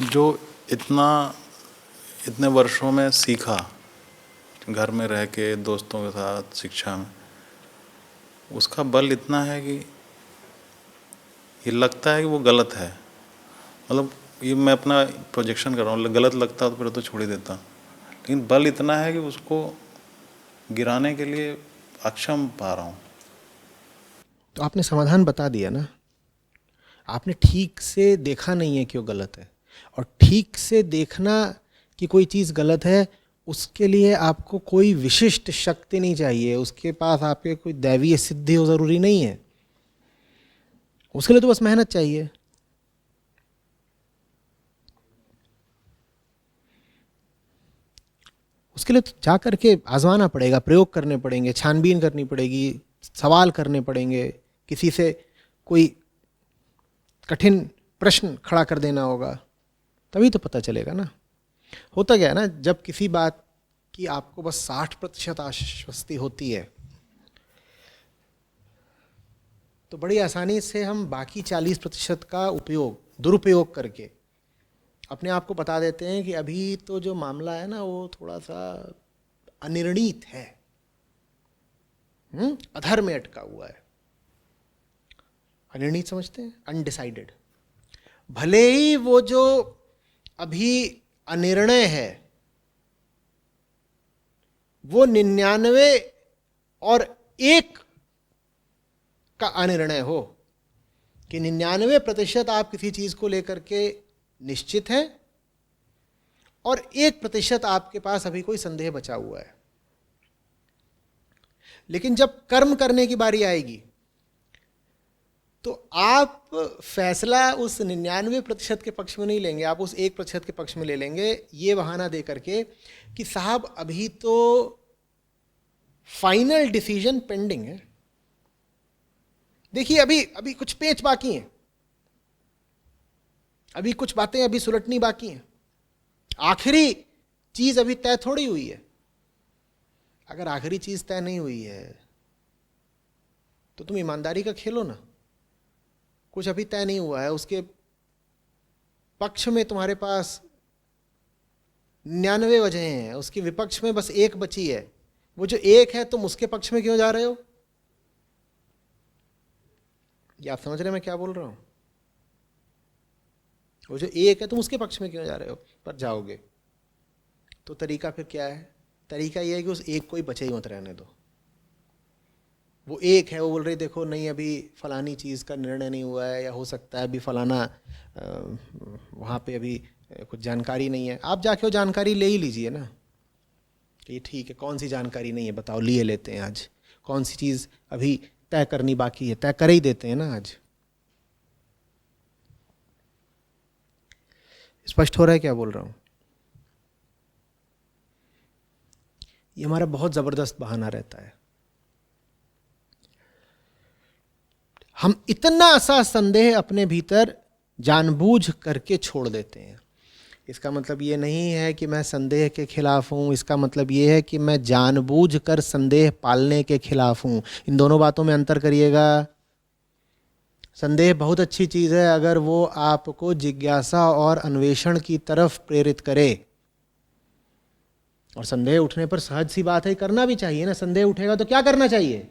जो इतना इतने वर्षों में सीखा, घर में रह के, दोस्तों के साथ, शिक्षा में, उसका बल इतना है कि ये लगता है कि वो गलत है। मतलब ये मैं अपना प्रोजेक्शन कर रहा हूँ, गलत लगता तो फिर तो छोड़ ही देता, लेकिन बल इतना है कि उसको गिराने के लिए अक्षम पा रहा हूँ। तो आपने समाधान बता दिया ना। आपने ठीक से देखा नहीं है कि वो गलत है, और ठीक से देखना कि कोई चीज़ गलत है, उसके लिए आपको कोई विशिष्ट शक्ति नहीं चाहिए, उसके पास आपके कोई दैवीय सिद्धि हो ज़रूरी नहीं है। उसके लिए तो बस मेहनत चाहिए। उसके लिए तो जा करके आजमाना पड़ेगा, प्रयोग करने पड़ेंगे, छानबीन करनी पड़ेगी, सवाल करने पड़ेंगे, किसी से कोई कठिन प्रश्न खड़ा कर देना होगा, तभी तो पता चलेगा ना। होता क्या है ना, जब किसी बात की आपको बस 60% आश्वस्ति होती है, तो बड़ी आसानी से हम बाकी 40% का दुरुपयोग करके अपने आप को बता देते हैं कि अभी तो जो मामला है ना वो थोड़ा सा अनिर्णीत है, अधर में अटका हुआ है। अनिर्णीत समझते हैं? अनडिसाइडेड। भले ही वो जो अभी अनिर्णय है वो 99 और 1 का अनिर्णय हो, कि 99% आप किसी चीज को लेकर के निश्चित हैं और 1% आपके पास अभी कोई संदेह बचा हुआ है। लेकिन जब कर्म करने की बारी आएगी तो आप फैसला उस 99% के पक्ष में नहीं लेंगे, आप उस 1% के पक्ष में ले लेंगे, ये बहाना दे करके कि साहब अभी तो फाइनल डिसीजन पेंडिंग है, देखिए अभी अभी कुछ पेच बाकी हैं, अभी कुछ बातें अभी सुलटनी बाकी हैं, आखिरी चीज अभी तय थोड़ी हुई है। अगर आखिरी चीज तय नहीं हुई है तो तुम ईमानदारी का खेलो ना। कुछ अभी तय नहीं हुआ है, उसके पक्ष में तुम्हारे पास 99 वजह हैं, उसके विपक्ष में बस 1 बची है। वो जो 1 है तुम उसके पक्ष में क्यों जा रहे हो? ये आप समझ रहे हैं मैं क्या बोल रहा हूं? वो जो 1 है तुम उसके पक्ष में क्यों जा रहे हो? पर जाओगे तो तरीका फिर क्या है? तरीका ये है कि उस 1 को ही बचे ही मत रहने दो। वो 1 है, वो बोल रही देखो नहीं अभी फलानी चीज़ का निर्णय नहीं हुआ है, या हो सकता है अभी फलाना वहाँ पे अभी कुछ जानकारी नहीं है। आप जाके वो जानकारी ले ही लीजिए ना, कि ठीक है कौन सी जानकारी नहीं है बताओ, लिए लेते हैं आज। कौन सी चीज़ अभी तय करनी बाकी है, तय कर ही देते हैं ना आज। स्पष्ट हो रहा है क्या बोल रहा हूँ? ये हमारा बहुत ज़बरदस्त बहाना रहता है। हम इतना सा संदेह अपने भीतर जानबूझ करके छोड़ देते हैं। इसका मतलब ये नहीं है कि मैं संदेह के खिलाफ हूँ, इसका मतलब ये है कि मैं जानबूझ कर संदेह पालने के खिलाफ हूँ। इन दोनों बातों में अंतर करिएगा। संदेह बहुत अच्छी चीज़ है अगर वो आपको जिज्ञासा और अन्वेषण की तरफ प्रेरित करे। और संदेह उठने पर सहज सी बात है, करना भी चाहिए ना। संदेह उठेगा तो क्या करना चाहिए?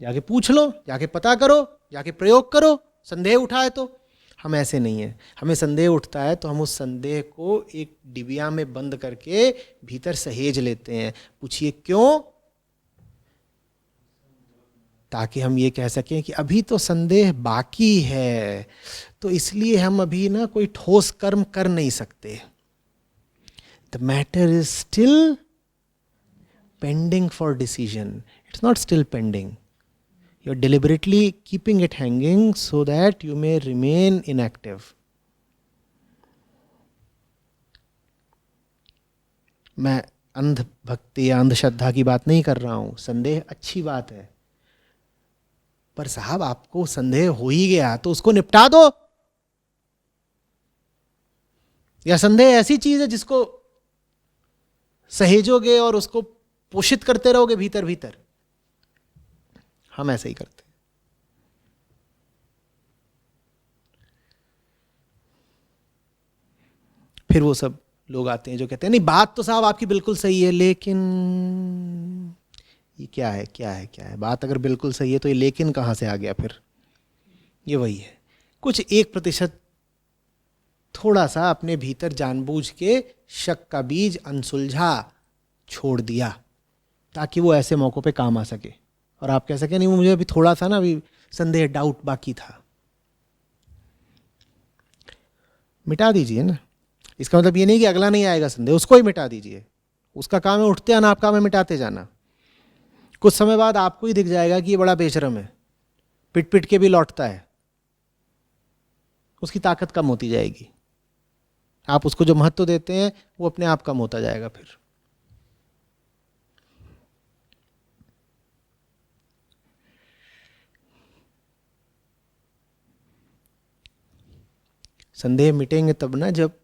जाके पूछ लो, जाके पता करो, जाके प्रयोग करो। संदेह उठा है तो हम ऐसे नहीं हैं। हमें संदेह उठता है तो हम उस संदेह को एक डिबिया में बंद करके भीतर सहेज लेते हैं। पूछिए क्यों? ताकि हम ये कह सकें कि अभी तो संदेह बाकी है, तो इसलिए हम अभी ना कोई ठोस कर्म कर नहीं सकते। The matter is still pending for decision, it's not still pending. You're deliberately keeping it hanging so that you may remain inactive. मैं अंध भक्ति या अंधश्रद्धा की बात नहीं कर रहा हूं। संदेह अच्छी बात है, पर साहब आपको संदेह हो ही गया तो उसको निपटा दो। या संदेह ऐसी चीज है जिसको सहेजोगे और उसको पोषित करते रहोगे भीतर भीतर? हम ऐसे ही करते हैं। फिर वो सब लोग आते हैं जो कहते हैं नहीं बात तो साहब आपकी बिल्कुल सही है, लेकिन ये क्या है क्या है क्या है। बात अगर बिल्कुल सही है तो ये लेकिन कहाँ से आ गया फिर। ये वही है, कुछ 1% थोड़ा सा अपने भीतर जानबूझ के शक का बीज अनसुलझा छोड़ दिया ताकि वो ऐसे मौक़ों पे काम आ सके और आप कह सके नहीं वो मुझे अभी थोड़ा सा ना अभी संदेह डाउट बाकी था। मिटा दीजिए ना, इसका मतलब ये नहीं कि अगला नहीं आएगा संदेह, उसको ही मिटा दीजिए। उसका काम है उठते आना, आपका काम है मिटाते जाना। कुछ समय बाद आपको ही दिख जाएगा कि ये बड़ा बेशरम है, पिट पिट के भी लौटता है, उसकी ताकत कम होती जाएगी। आप उसको जो महत्व देते हैं वो अपने आप कम होता जाएगा। फिर संदेह मिटेंगे तब ना जब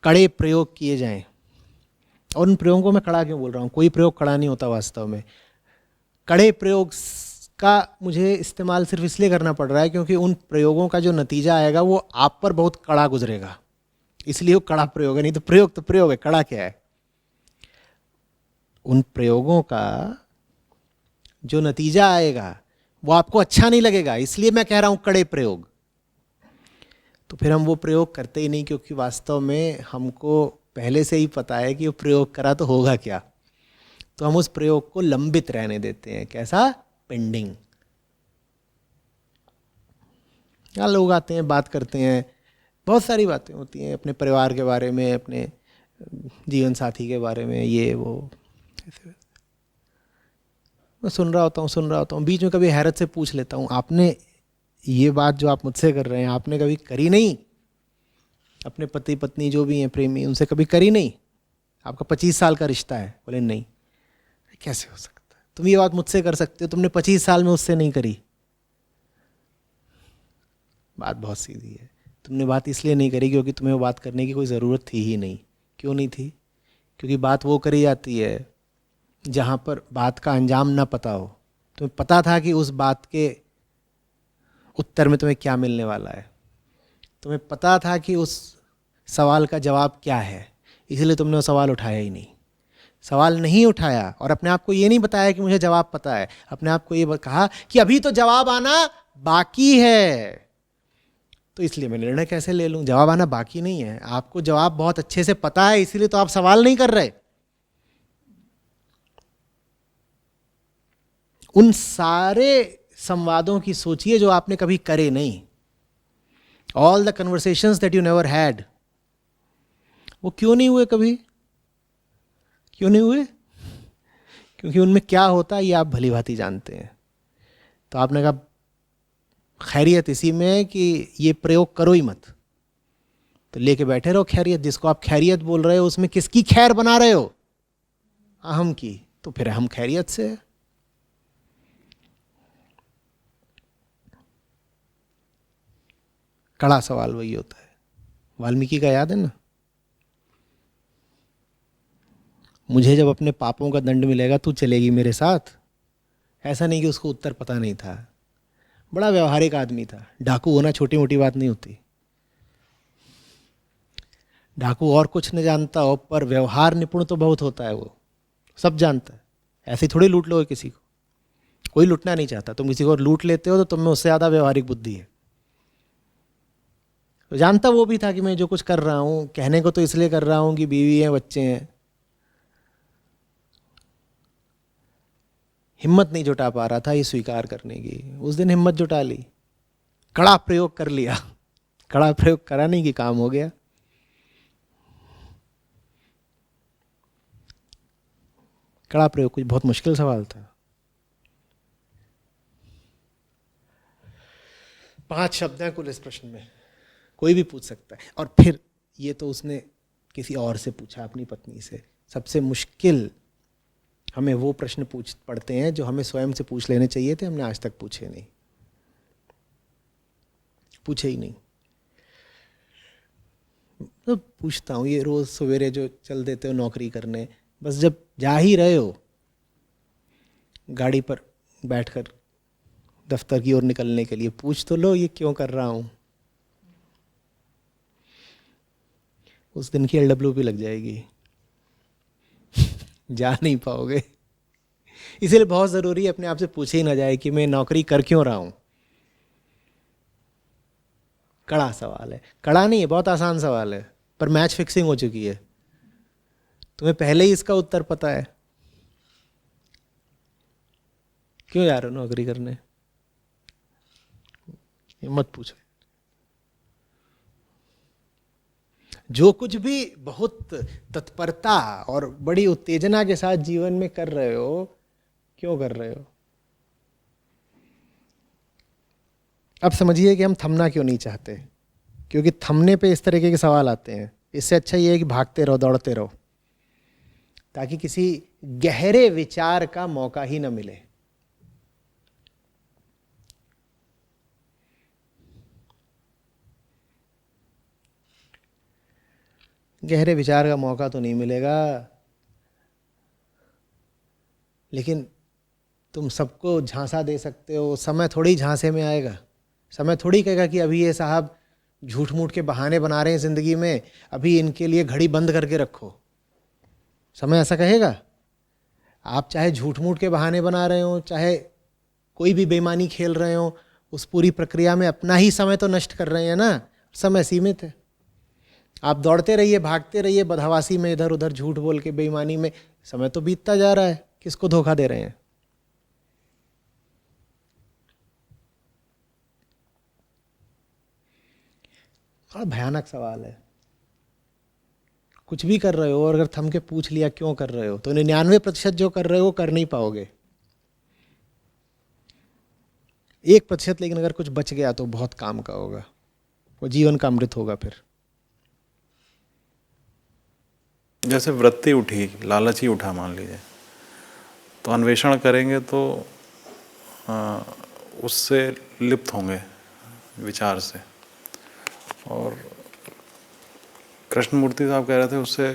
कड़े प्रयोग किए जाएं। और उन प्रयोगों को मैं कड़ा क्यों बोल रहा हूँ, कोई प्रयोग कड़ा नहीं होता वास्तव में। कड़े प्रयोग का मुझे इस्तेमाल सिर्फ इसलिए करना पड़ रहा है क्योंकि उन प्रयोगों का जो नतीजा आएगा वो आप पर बहुत कड़ा गुजरेगा, इसलिए वो कड़ा प्रयोग है। नहीं तो प्रयोग है, कड़ा क्या है। उन प्रयोगों का जो नतीजा आएगा वो आपको अच्छा नहीं लगेगा, इसलिए मैं कह रहा हूं कड़े प्रयोग। तो फिर हम वो प्रयोग करते ही नहीं क्योंकि वास्तव में हमको पहले से ही पता है कि वो प्रयोग करा तो होगा क्या। तो हम उस प्रयोग को लंबित रहने देते हैं। कैसा? पेंडिंग। यहाँ लोग आते हैं, बात करते हैं, बहुत सारी बातें होती हैं अपने परिवार के बारे में, अपने जीवन साथी के बारे में, ये वो ऐसे। मैं सुन रहा होता हूँ, बीच में कभी हैरत से पूछ लेता हूँ, आपने ये बात जो आप मुझसे कर रहे हैं आपने कभी करी नहीं? अपने पति पत्नी जो भी हैं प्रेमी, उनसे कभी करी नहीं? आपका 25 साल का रिश्ता है। बोले नहीं। कैसे हो सकता है? तुम ये बात मुझसे कर सकते हो, तुमने 25 साल में उससे नहीं करी। बात बहुत सीधी है। तुमने बात इसलिए नहीं करी क्योंकि तुम्हें वो बात करने की कोई ज़रूरत थी ही नहीं। क्यों नहीं थी? क्योंकि बात वो करी जाती है जहाँ पर बात का अंजाम ना पता हो। तुम्हें पता था कि उस बात के उत्तर में तुम्हें क्या मिलने वाला है, तुम्हें पता था कि उस सवाल का जवाब क्या है, इसलिए तुमने वो सवाल उठाया ही नहीं। सवाल नहीं उठाया और अपने आप को ये नहीं बताया कि मुझे जवाब पता है, अपने आप को ये कहा कि अभी तो जवाब आना बाकी है। तो इसलिए मैं निर्णय कैसे ले लूं? जवाब आना बाकी नहीं है, आपको जवाब बहुत अच्छे से पता है, इसीलिए तो आप सवाल नहीं कर रहे। उन सारे संवादों की सोचिए जो आपने कभी करे नहीं। All the conversations that you never had, वो क्यों नहीं हुए कभी? क्यों नहीं हुए? क्योंकि उनमें क्या होता है ये आप भली भांति जानते हैं। तो आपने कहा खैरियत इसी में है कि ये प्रयोग करो ही मत, तो लेके बैठे रहो खैरियत। जिसको आप खैरियत बोल रहे हो उसमें किसकी खैर बना रहे हो? अहम की। तो फिर हम खैरियत से। कड़ा सवाल वही होता है। वाल्मीकि का याद है ना, मुझे जब अपने पापों का दंड मिलेगा तू चलेगी मेरे साथ। ऐसा नहीं कि उसको उत्तर पता नहीं था, बड़ा व्यवहारिक आदमी था। डाकू होना छोटी मोटी बात नहीं होती। डाकू और कुछ नहीं जानता हो पर व्यवहार निपुण तो बहुत होता है, वो सब जानता है। ऐसे थोड़ी लूट लोगे किसी को, कोई लूटना नहीं चाहता। तुम किसी को लूट लेते हो तो तुम में उससे ज़्यादा व्यवहारिक बुद्धि है। तो जानता वो भी था कि मैं जो कुछ कर रहा हूँ कहने को तो इसलिए कर रहा हूँ कि बीवी है, बच्चे हैं। हिम्मत नहीं जुटा पा रहा था ये स्वीकार करने की। उस दिन हिम्मत जुटा ली, कड़ा प्रयोग कर लिया। कड़ा प्रयोग करा नहीं कि काम हो गया। कड़ा प्रयोग कुछ बहुत मुश्किल सवाल था। 5 शब्द हैं कुल इस प्रश्न में, कोई भी पूछ सकता है। और फिर ये तो उसने किसी और से पूछा, अपनी पत्नी से। सबसे मुश्किल हमें वो प्रश्न पढ़ते हैं जो हमें स्वयं से पूछ लेने चाहिए थे, हमने आज तक पूछे नहीं, पूछे ही नहीं। तो पूछता हूँ ये रोज सवेरे जो चल देते हो नौकरी करने, बस जब जा ही रहे हो गाड़ी पर बैठकर दफ्तर की ओर निकलने के लिए, पूछ तो लो ये क्यों कर रहा हूँ। उस दिन की LWP लग जाएगी, जा नहीं पाओगे। इसीलिए बहुत ज़रूरी है अपने आप से पूछे ही ना जाए कि मैं नौकरी कर क्यों रहा हूँ। कड़ा सवाल है, कड़ा नहीं है, बहुत आसान सवाल है, पर मैच फिक्सिंग हो चुकी है। तुम्हें पहले ही इसका उत्तर पता है, क्यों जा रहे हो नौकरी करने, ये मत पूछो। जो कुछ भी बहुत तत्परता और बड़ी उत्तेजना के साथ जीवन में कर रहे हो, क्यों कर रहे हो? अब समझिए कि हम थमना क्यों नहीं चाहते, क्योंकि थमने पे इस तरीके के सवाल आते हैं। इससे अच्छा ये है कि भागते रहो, दौड़ते रहो, ताकि किसी गहरे विचार का मौका ही न मिले। गहरे विचार का मौका तो नहीं मिलेगा, लेकिन तुम सबको झांसा दे सकते हो। समय थोड़ी झांसे में आएगा, समय थोड़ी कहेगा कि अभी ये साहब झूठ मूठ के बहाने बना रहे हैं ज़िंदगी में, अभी इनके लिए घड़ी बंद करके रखो। समय ऐसा कहेगा? आप चाहे झूठ मूठ के बहाने बना रहे हो, चाहे कोई भी बेईमानी खेल रहे हो, उस पूरी प्रक्रिया में अपना ही समय तो नष्ट कर रहे हैं ना। समय सीमित है। आप दौड़ते रहिए, भागते रहिए, बदहवासी में इधर उधर झूठ बोल के, बेईमानी में, समय तो बीतता जा रहा है। किसको धोखा दे रहे हैं? बड़ा भयानक सवाल है। कुछ भी कर रहे हो और अगर थम के पूछ लिया क्यों कर रहे हो, तो 99% जो कर रहे हो कर नहीं पाओगे। 1% लेकिन अगर कुछ बच गया तो बहुत काम का होगा, वो जीवन का अमृत होगा। फिर जैसे वृत्ति उठी, लालच ही उठा मान लीजिए, तो अन्वेषण करेंगे तो उससे लिप्त होंगे विचार से। और कृष्णमूर्ति साहब कह रहे थे उससे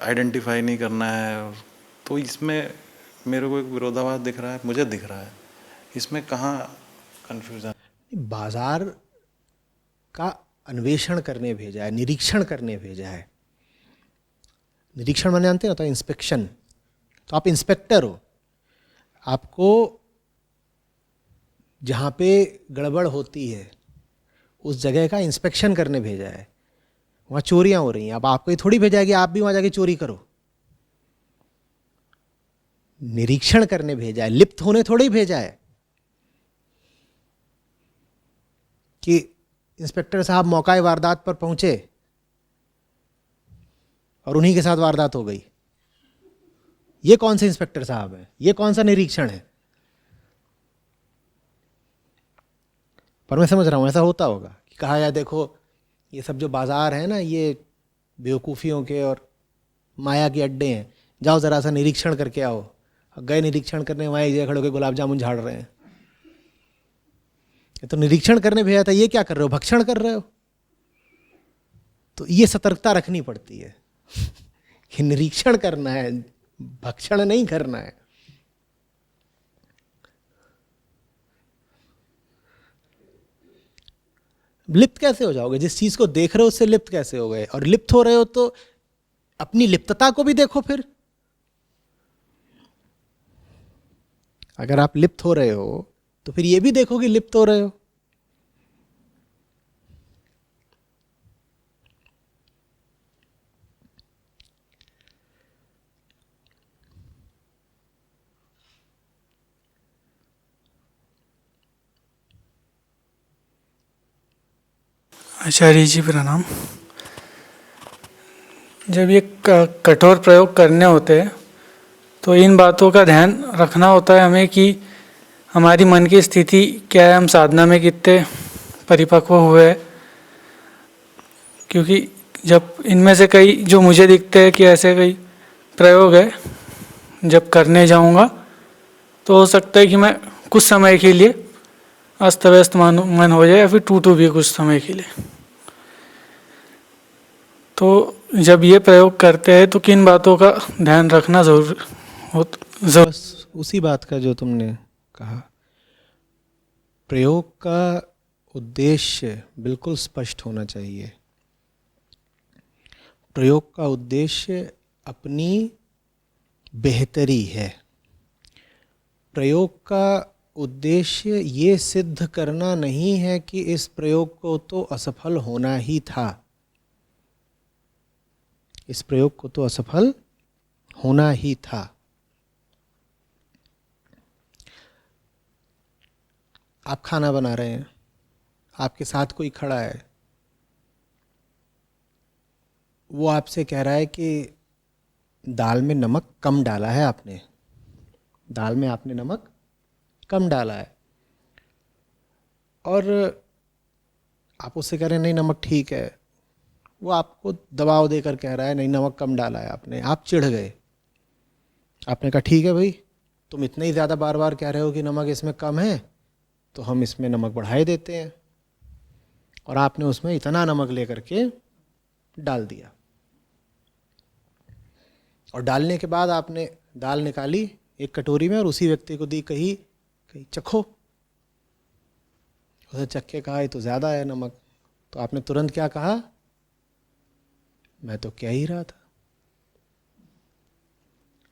आइडेंटिफाई नहीं करना है। तो इसमें मेरे को एक विरोधाभास दिख रहा है, मुझे दिख रहा है। इसमें कहाँ कन्फ्यूज़न? बाजार का अन्वेषण करने भेजा है, निरीक्षण करने भेजा है। निरीक्षण माने जानते हो तो इंस्पेक्शन। तो आप इंस्पेक्टर हो, आपको जहाँ पे गड़बड़ होती है उस जगह का इंस्पेक्शन करने भेजा है। वहाँ चोरियां हो रही हैं, अब आपको ये थोड़ी भेजा है कि आप भी वहाँ जाके चोरी करो। निरीक्षण करने भेजा है, लिप्त होने थोड़ी भेजा है कि इंस्पेक्टर साहब मौका वारदात पर पहुंचे और उन्हीं के साथ वारदात हो गई। ये कौन से इंस्पेक्टर साहब हैं? ये कौन सा निरीक्षण है? पर मैं समझ रहा हूं ऐसा होता होगा कि कहा यार देखो ये सब जो बाजार है ना, ये बेवकूफ़ियों के और माया के अड्डे हैं, जाओ ज़रा सा निरीक्षण करके आओ। गए निरीक्षण करने, वहाँ एक जगह खड़े होकर गुलाब जामुन झाड़ रहे हैं। ये तो निरीक्षण करने भेजा था, ये क्या कर रहे हो? भक्षण कर रहे हो। तो ये सतर्कता रखनी पड़ती है कि निरीक्षण करना है, भक्षण नहीं करना है। लिप्त कैसे हो जाओगे? जिस चीज को देख रहे हो उससे लिप्त कैसे हो गए? और लिप्त हो रहे हो तो अपनी लिप्तता को भी देखो। फिर अगर आप लिप्त हो रहे हो तो फिर ये भी देखो कि लिप्त हो रहे हो। आचार्य जी प्रणाम। जब ये कठोर प्रयोग करने होते हैं तो इन बातों का ध्यान रखना होता है हमें कि हमारी मन की स्थिति क्या है, हम साधना में कितने परिपक्व हुए हैं। क्योंकि जब इनमें से कई जो मुझे दिखते हैं कि ऐसे कई प्रयोग है, जब करने जाऊंगा तो हो सकता है कि मैं कुछ समय के लिए अस्त व्यस्त मन हो जाए या फिर टूटू भी कुछ समय के लिए। तो जब ये प्रयोग करते हैं तो किन बातों का ध्यान रखना जरूर बस उसी बात का जो तुमने कहा, प्रयोग का उद्देश्य बिल्कुल स्पष्ट होना चाहिए। प्रयोग का उद्देश्य अपनी बेहतरी है। प्रयोग का उद्देश्य ये सिद्ध करना नहीं है कि इस प्रयोग को तो असफल होना ही था, इस प्रयोग को तो असफल होना ही था। आप खाना बना रहे हैं, आपके साथ कोई खड़ा है, वो आपसे कह रहा है कि दाल में नमक कम डाला है आपने, दाल में आपने नमक कम डाला है, और आप उससे कह रहे हैं नहीं नमक ठीक है, वो आपको दबाव देकर कह रहा है नहीं नमक कम डाला है आपने। आप चिढ़ गए, आपने कहा ठीक है भाई, तुम इतने ही ज़्यादा बार बार कह रहे हो कि नमक इसमें कम है, तो हम इसमें नमक बढ़ाए देते हैं, और आपने उसमें इतना नमक लेकर के डाल दिया। और डालने के बाद आपने दाल निकाली एक कटोरी में और उसी व्यक्ति को दी, कही चखो। उसे चख के कहा ये तो ज़्यादा है नमक, तो आपने तुरंत क्या कहा, मैं तो कह ही रहा था,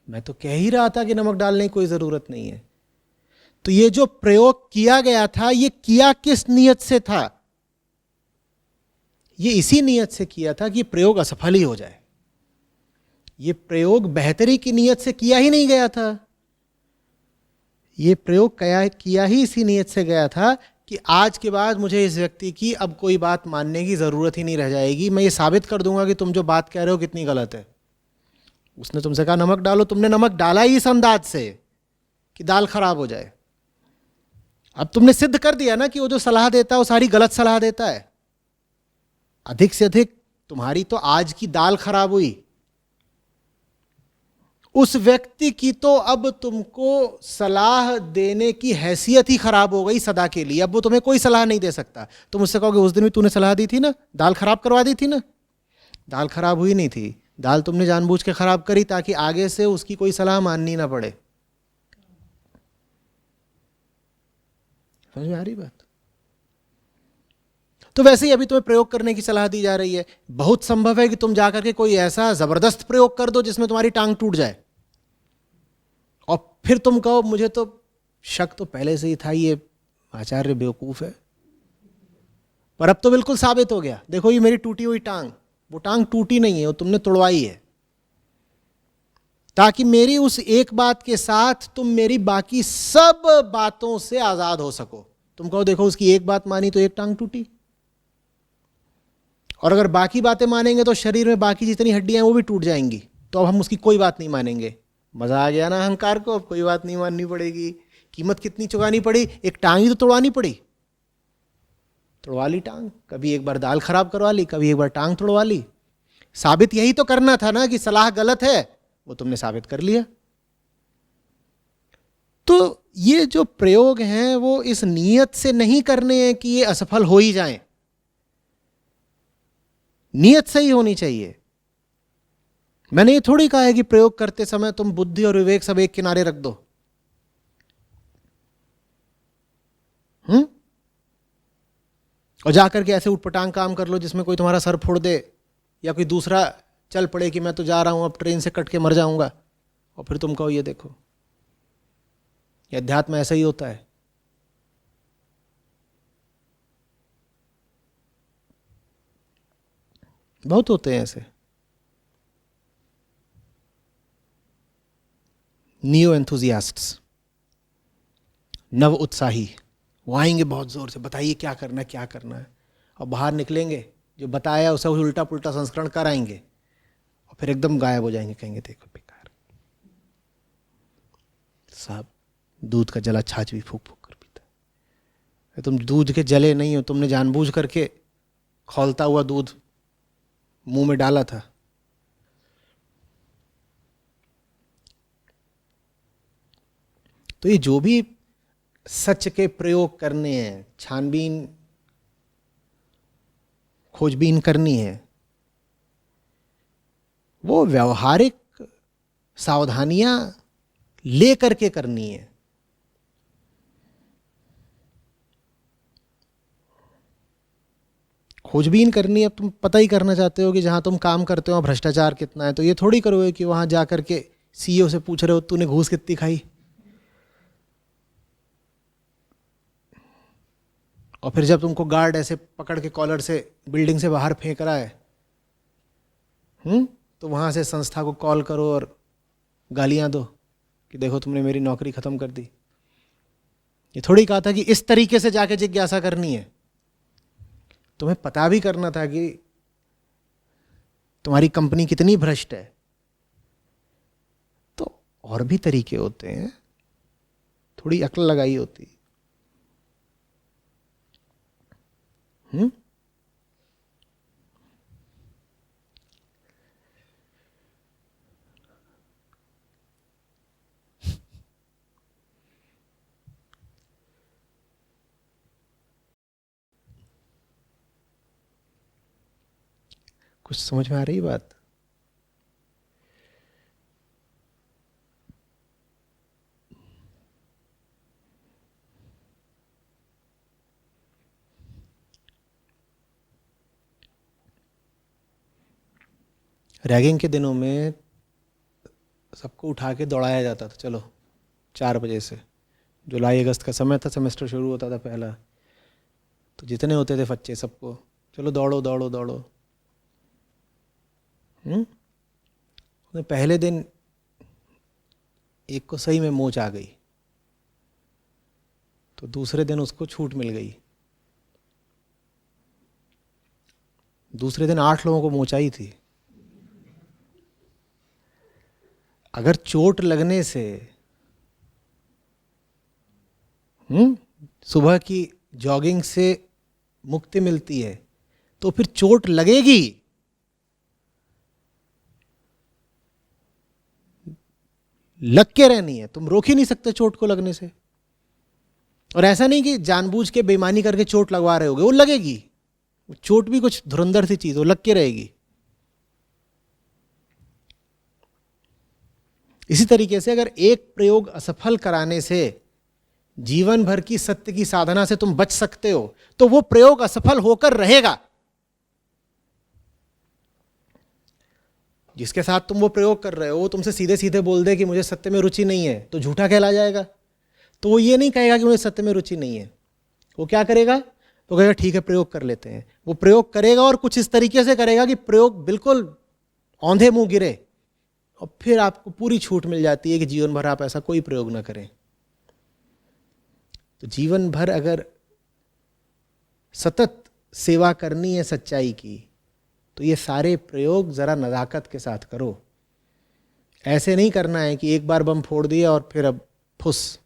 मैं तो कह ही रहा था कि नमक डालने की कोई ज़रूरत नहीं है। तो ये जो प्रयोग किया गया था, ये किया किस नियत से था? ये इसी नियत से किया था कि प्रयोग असफल ही हो जाए। ये प्रयोग बेहतरी की नियत से किया ही नहीं गया था, ये प्रयोग किया ही इसी नियत से गया था कि आज के बाद मुझे इस व्यक्ति की अब कोई बात मानने की ज़रूरत ही नहीं रह जाएगी, मैं ये साबित कर दूंगा कि तुम जो बात कह रहे हो कितनी गलत है। उसने तुमसे कहा नमक डालो, तुमने नमक डाला ही इस अंदाज से कि दाल खराब हो जाए। अब तुमने सिद्ध कर दिया ना कि वो जो सलाह देता है वो सारी गलत सलाह देता है। अधिक से अधिक तुम्हारी तो आज की दाल खराब हुई, उस व्यक्ति की तो अब तुमको सलाह देने की हैसियत ही खराब हो गई सदा के लिए। अब वो तुम्हें कोई सलाह नहीं दे सकता। तुम उससे कहोगे उस दिन भी तूने सलाह दी थी ना, दाल खराब करवा दी थी ना। दाल खराब हुई नहीं थी, दाल तुमने जानबूझ के खराब करी ताकि आगे से उसकी कोई सलाह माननी ना पड़े। समझ में आ रही बात? तो वैसे ही अभी तुम्हें प्रयोग करने की सलाह दी जा रही है। बहुत संभव है कि तुम जाकर के कोई ऐसा जबरदस्त प्रयोग कर दो जिसमें तुम्हारी टांग टूट जाए, और फिर तुम कहो मुझे तो शक तो पहले से ही था, ये आचार्य बेवकूफ है। पर अब तो बिल्कुल साबित हो गया, देखो ये मेरी टूटी हुई टांग, वो टांग टूटी नहीं है, वो तुमने तोड़वाई है, ताकि मेरी उस एक बात के साथ तुम मेरी बाकी सब बातों से आजाद हो सको। तुम कहो देखो उसकी एक बात मानी तो एक टांग टूटी, और अगर बाकी बातें मानेंगे तो शरीर में बाकी जितनी हड्डियां हैं वो भी टूट जाएंगी, तो अब हम उसकी कोई बात नहीं मानेंगे। मजा आ गया ना अहंकार को, अब कोई बात नहीं माननी पड़ेगी। कीमत कितनी चुकानी पड़ी, एक टांग ही तो तोड़वानी पड़ी। तोड़वा ली टांग, कभी एक बार दाल खराब करवा ली, कभी एक बार टांग तोड़वा ली। साबित यही तो करना था ना कि सलाह गलत है, वो तुमने साबित कर लिया। तो ये जो प्रयोग हैं वो इस नियत से नहीं करने हैं कि ये असफल हो ही जाएं। नियत सही होनी चाहिए। मैंने ये थोड़ी कहा है कि प्रयोग करते समय तुम बुद्धि और विवेक सब एक किनारे रख दो। और जाकर के ऐसे उटपटांग काम कर लो जिसमें कोई तुम्हारा सर फोड़ दे, या कोई दूसरा चल पड़े कि मैं तो जा रहा हूं अब ट्रेन से कट के मर जाऊंगा, और फिर तुम कहो ये देखो। ये अध्यात्म ऐसा ही होता है। बहुत होते हैं ऐसे नियो एंथुजियास्ट्स, नव उत्साही। वो आएंगे बहुत जोर से, बताइए क्या करना है क्या करना है, और बाहर निकलेंगे जो बताया उसे उल्टा पुल्टा संस्करण कराएंगे, और फिर एकदम गायब हो जाएंगे, कहेंगे देखो बेकार साहब, दूध का जला छाछ भी फूक फूक कर पीता है। तुम दूध के जले नहीं हो, तुमने जानबूझ करके खौलता हुआ दूध मुंह में डाला था। तो ये जो भी सच के प्रयोग करने हैं, छानबीन खोजबीन करनी है, वो व्यवहारिक सावधानियां लेकर के करनी है। खोजबीन करनी है, अब तुम पता ही करना चाहते हो कि जहाँ तुम काम करते हो वहाँ भ्रष्टाचार कितना है, तो ये थोड़ी करोगे कि वहाँ जा कर के सीईओ से पूछ रहे हो तूने घूस कितनी खाई, और फिर जब तुमको गार्ड ऐसे पकड़ के कॉलर से बिल्डिंग से बाहर फेंक रहा है, तो वहाँ से संस्था को कॉल करो और गालियाँ दो कि देखो तुमने मेरी नौकरी ख़त्म कर दी। ये थोड़ी कहा था कि इस तरीके से जाके जिज्ञासा करनी है, तुम्हें पता भी करना था कि तुम्हारी कंपनी कितनी भ्रष्ट है। तो और भी तरीके होते हैं, थोड़ी अक्ल लगाई होती। कुछ समझ में आ रही बात? रैगिंग के दिनों में सबको उठा के दौड़ाया जाता था, चलो 4 बजे से, जुलाई अगस्त का समय था, सेमेस्टर शुरू होता था पहला, तो जितने होते थे बच्चे सबको चलो दौड़ो दौड़ो दौड़ो। पहले दिन एक को सही में मोच आ गई, तो दूसरे दिन उसको छूट मिल गई। दूसरे दिन 8 लोगों को मोच आई थी। अगर चोट लगने से सुबह की जॉगिंग से मुक्ति मिलती है, तो फिर चोट लगेगी। लग के रहनी है, तुम रोक ही नहीं सकते चोट को लगने से। और ऐसा नहीं कि जानबूझ के बेईमानी करके चोट लगवा रहे होगे, वो लगेगी। चोट भी कुछ धुरंधर सी चीज, वो लग के रहेगी। इसी तरीके से अगर एक प्रयोग असफल कराने से जीवन भर की सत्य की साधना से तुम बच सकते हो, तो वो प्रयोग असफल होकर रहेगा। जिसके साथ तुम वो प्रयोग कर रहे हो वो तुमसे सीधे सीधे बोल दे कि मुझे सत्य में रुचि नहीं है, तो झूठा कहला जाएगा। तो वो ये नहीं कहेगा कि मुझे सत्य में रुचि नहीं है, वो क्या करेगा? तो कहेगा ठीक है प्रयोग कर लेते हैं। वो प्रयोग करेगा और कुछ इस तरीके से करेगा कि प्रयोग बिल्कुल औंधे मुंह गिरे, और फिर आपको पूरी छूट मिल जाती है कि जीवन भर आप ऐसा कोई प्रयोग ना करें। तो जीवन भर अगर सतत सेवा करनी है सच्चाई की, तो ये सारे प्रयोग ज़रा नज़ाकत के साथ करो। ऐसे नहीं करना है कि एक बार बम फोड़ दिया और फिर अब फुस।